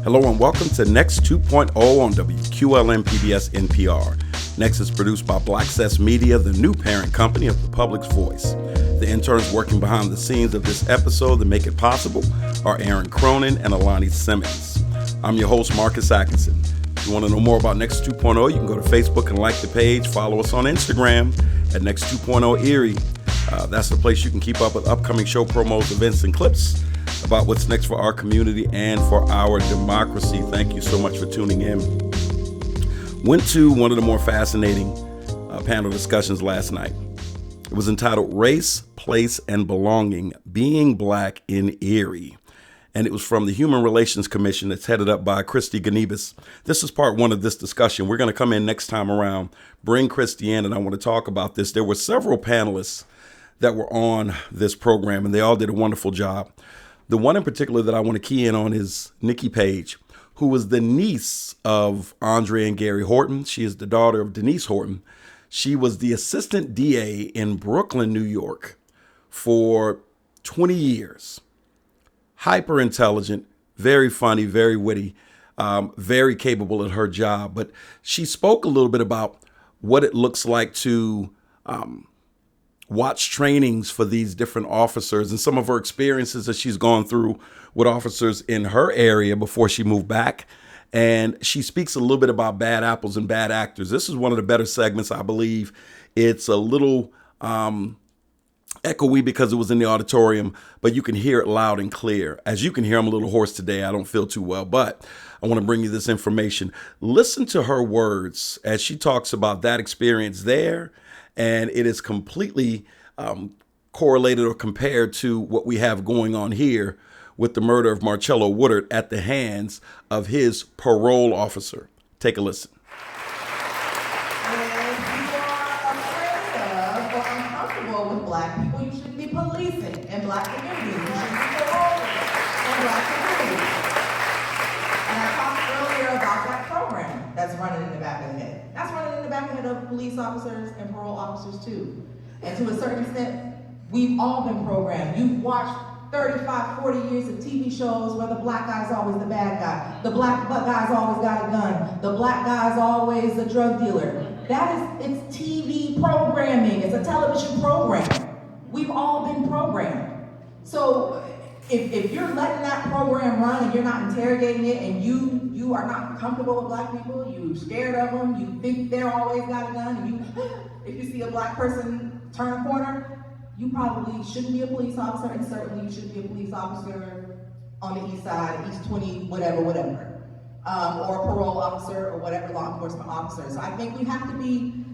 Hello and welcome to Next 2.0 on WQLN PBS NPR. Next is produced by Black Cess Media, the new parent company of the Public's Voice. The interns working behind the scenes of this episode that make it possible are Aaron Cronin and Alani Simmons. I'm your host, Marcus Atkinson. If you want to know more about Next 2.0, you can go to Facebook and like the page. Follow us on Instagram at Next 2.0 Erie. That's the place you can keep up with upcoming show promos, events, and clips about what's next for our community and for our democracy. Thank you so much for tuning in. Went to one of the more fascinating panel discussions last night. It was entitled Race, Place, and Belonging, Being Black in Erie. And it was from the Human Relations Commission that's headed up by Christy Ganibas. This is part one of this discussion. We're going to come in next time around, bring Christy in, and I want to talk about this. There were several panelists that were on this program, and they all did a wonderful job. The one in particular that I want to key in on is Nikki Page, who was the niece of Andre and Gary Horton. She is the daughter of Denise Horton. She was the assistant DA in Brooklyn, New York for 20 years. Hyper intelligent, very funny, very witty, very capable at her job. But she spoke a little bit about what it looks like to watch trainings for these different officers and some of her experiences that she's gone through with officers in her area before she moved back. And she speaks a little bit about bad apples and bad actors. This is one of the better segments, I believe. It's a little echoey because it was in the auditorium, but you can hear it loud and clear. As you can hear, I'm a little hoarse today. I don't feel too well, but I want to bring you this information. Listen to her words as she talks about that experience there. And it is completely correlated or compared to what we have going on here with the murder of Marcello Woodard at the hands of his parole officer. Take a listen. If you are afraid of or uncomfortable with Black people, you should be policing in Black communities. You should be paroling in Black communities. And I talked earlier about that program that's running in the back of the head. That's running in the back of the head of police officers and parole officers too. And to a certain extent, we've all been programmed. You've watched 35, 40 years of TV shows where the Black guy's always the bad guy. The Black guy's always got a gun. The Black guy's always a drug dealer. It's TV programming. It's a television program. We've all been programmed. So if you're letting that program run and you're not interrogating it and you are not comfortable with Black people, you're scared of them, you think they're always got a gun, and if you see a Black person turn a corner, you probably shouldn't be a police officer, and certainly you shouldn't be a police officer on the east side, East 20, whatever, or a parole officer, or whatever law enforcement officer. So I think we have to be,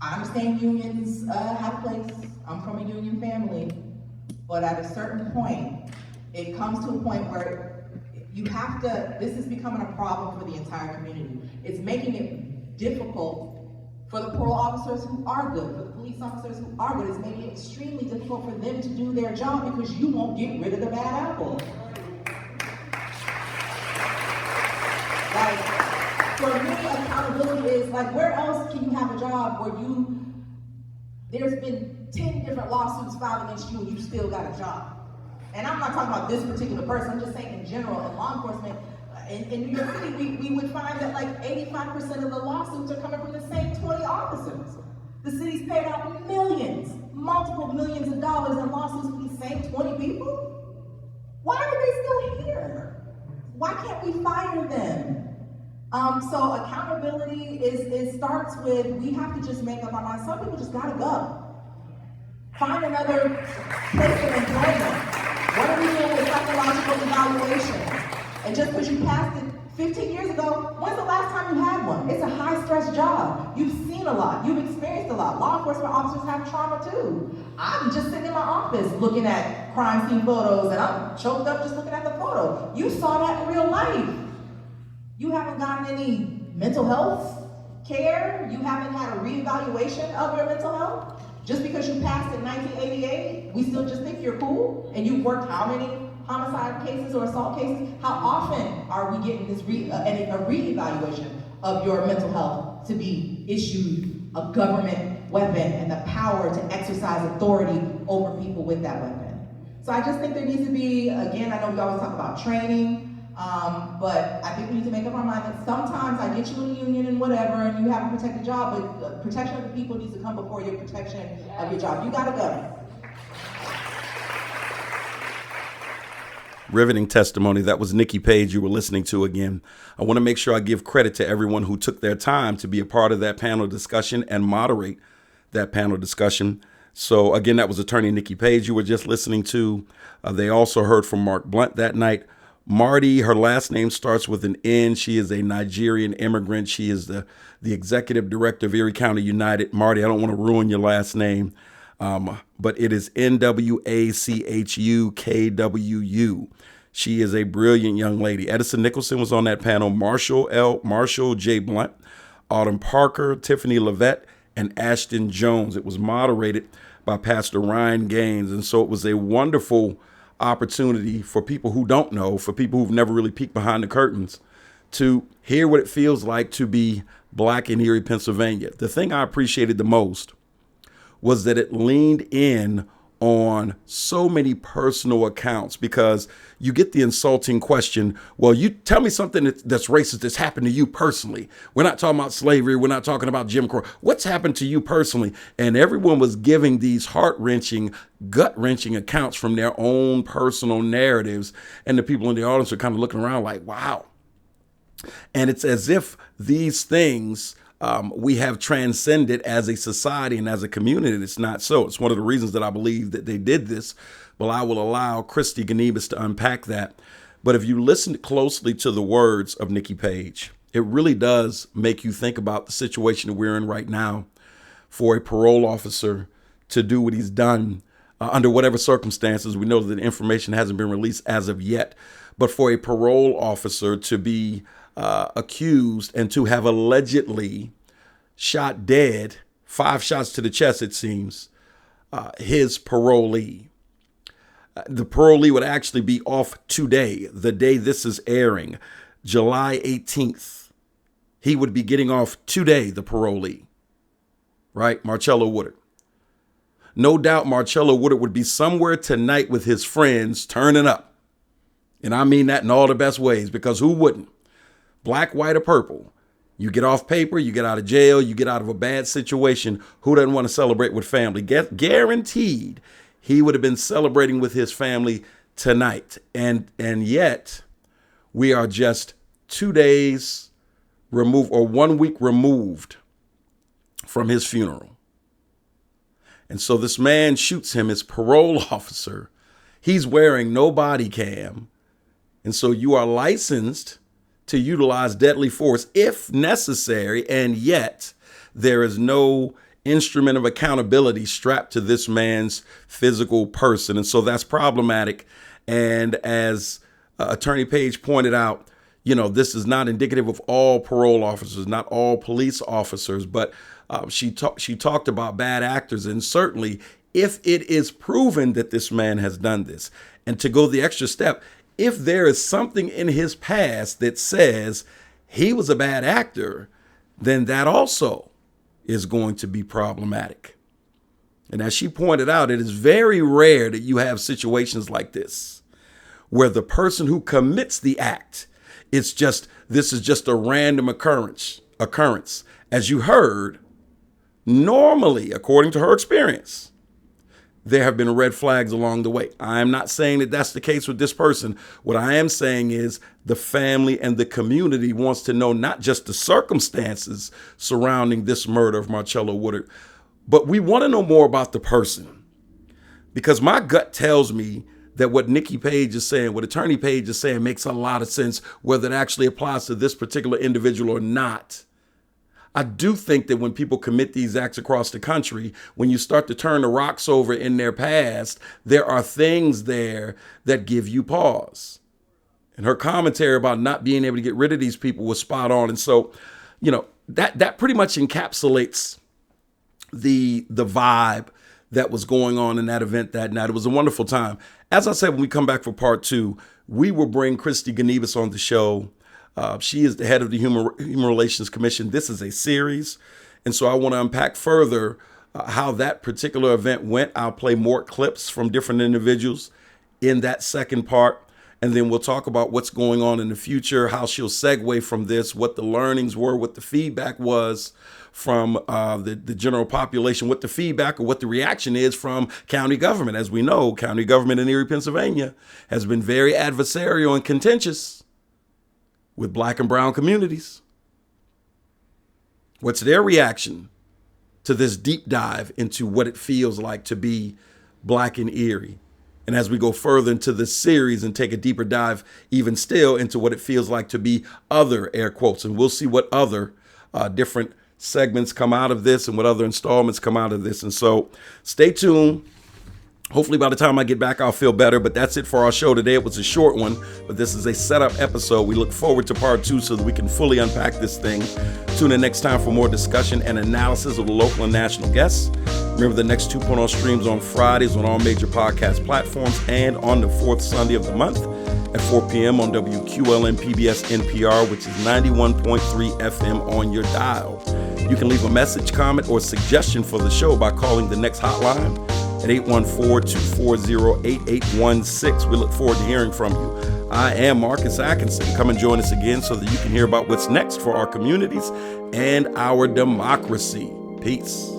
I understand unions have a place. I'm from a union family, but at a certain point, it comes to a point where you have to, this is becoming a problem for the entire community. It's making it difficult for the parole officers who are good, for the police officers who are good. It's making it extremely difficult for them to do their job because you won't get rid of the bad apple. Like, for me, accountability is like, where else can you have a job where there's been 10 different lawsuits filed against you and you still got a job? And I'm not talking about this particular person, I'm just saying in general, in law enforcement, in New York City, we would find that like 85% of the lawsuits are coming from the same 20 officers. The city's paid out millions, multiple millions of dollars in lawsuits for these same 20 people. Why are they still here? Why can't we fire them? So accountability starts with, we have to just make up our minds. Some people just gotta go. Find another place of employment. What are we doing with psychological evaluation? And just because you passed it 15 years ago, when's the last time you had one? It's a high-stress job. You've seen a lot. You've experienced a lot. Law enforcement officers have trauma too. I'm just sitting in my office looking at crime scene photos and I'm choked up just looking at the photo. You saw that in real life. You haven't gotten any mental health care. You haven't had a reevaluation of your mental health. Just because you passed in 1988, we still just think you're cool, and you've worked how many homicide cases or assault cases? How often are we getting this a reevaluation of your mental health to be issued a government weapon and the power to exercise authority over people with that weapon? So I just think there needs to be, again, I know we always talk about training, But I think we need to make up our mind that sometimes I get you in a union and whatever, and you have a protected job, but the protection of the people needs to come before your protection of your job. You gotta go. Riveting testimony. That was Nikki Page you were listening to again. I want to make sure I give credit to everyone who took their time to be a part of that panel discussion and moderate that panel discussion. So again, that was attorney Nikki Page you were just listening to. They also heard from Mark Blunt that night. Marty, her last name starts with an N. She is a Nigerian immigrant. She is the executive director of Erie County United. Marty, I don't want to ruin your last name. But it is NWACHUKWU. She is a brilliant young lady. Edison Nicholson was on that panel. Marshall J. Blunt, Autumn Parker, Tiffany Levette, and Ashton Jones. It was moderated by Pastor Ryan Gaines. And so it was a wonderful opportunity for people who don't know, for people who've never really peeked behind the curtains, to hear what it feels like to be Black in Erie, Pennsylvania. The thing I appreciated the most was that it leaned in on so many personal accounts, because you get the insulting question, well, you tell me something that's racist that's happened to you personally. We're not talking about slavery. We're not talking about Jim Crow. What's happened to you personally? And everyone was giving these heart-wrenching, gut-wrenching accounts from their own personal narratives. And the people in the audience are kind of looking around like, wow. And it's as if these things we have transcended as a society and as a community. It's not so. It's one of the reasons that I believe that they did this. Well, I will allow Christy Ganibas to unpack that. But if you listen closely to the words of Nikki Page, it really does make you think about the situation that we're in right now for a parole officer to do what he's done under whatever circumstances. We know that the information hasn't been released as of yet, but for a parole officer to be accused and to have allegedly shot dead, 5 shots to the chest, it seems, his parolee. The parolee would actually be off today, the day this is airing, July 18th. He would be getting off today, the parolee, right? Marcello Woodard. No doubt Marcello Woodard would be somewhere tonight with his friends turning up. And I mean that in all the best ways, because who wouldn't? Black, white, or purple. You get off paper, you get out of jail, you get out of a bad situation. Who doesn't want to celebrate with family? Guaranteed he would have been celebrating with his family tonight. And yet we are just 2 days removed, or 1 week removed from his funeral. And so this man shoots him, his parole officer. He's wearing no body cam. And so you are licensed to utilize deadly force if necessary, and yet there is no instrument of accountability strapped to this man's physical person. And so that's problematic. And as Attorney Page pointed out, this is not indicative of all parole officers, not all police officers, but she talked about bad actors. And certainly if it is proven that this man has done this, and to go the extra step, if there is something in his past that says he was a bad actor, then that also is going to be problematic. And as she pointed out, it is very rare that you have situations like this, where the person who commits the act, this is just a random occurrence. As you heard, normally, according to her experience, there have been red flags along the way. I'm not saying that that's the case with this person. What I am saying is the family and the community wants to know not just the circumstances surrounding this murder of Marcello Woodard, but we want to know more about the person. Because my gut tells me that what Nikki Page is saying, what Attorney Page is saying, makes a lot of sense, whether it actually applies to this particular individual or not. I do think that when people commit these acts across the country, when you start to turn the rocks over in their past, there are things there that give you pause. And her commentary about not being able to get rid of these people was spot on. And so, that pretty much encapsulates the vibe that was going on in that event that night. It was a wonderful time. As I said, when we come back for part 2, we will bring Christy Ganibas on the show. She is the head of the Human Relations Commission. This is a series. And so I want to unpack further how that particular event went. I'll play more clips from different individuals in that second part. And then we'll talk about what's going on in the future, how she'll segue from this, what the learnings were, what the feedback was from the general population, what the feedback or what the reaction is from county government. As we know, county government in Erie, Pennsylvania has been very adversarial and contentious with Black and brown communities. What's their reaction to this deep dive into what it feels like to be Black in Erie? And as we go further into this series and take a deeper dive, even still, into what it feels like to be other, air quotes, and we'll see what other different segments come out of this and what other installments come out of this. And so stay tuned. Hopefully by the time I get back, I'll feel better. But that's it for our show today. It was a short one, but this is a setup episode. We look forward to part 2 so that we can fully unpack this thing. Tune in next time for more discussion and analysis of the local and national guests. Remember, the next 2.0 streams on Fridays on all major podcast platforms and on the 4th Sunday of the month at 4 p.m. on WQLN PBS NPR, which is 91.3 FM on your dial. You can leave a message, comment, or suggestion for the show by calling the next hotline at 814-240-8816. We look forward to hearing from you. I am Marcus Atkinson. Come and join us again so that you can hear about what's next for our communities and our democracy. Peace.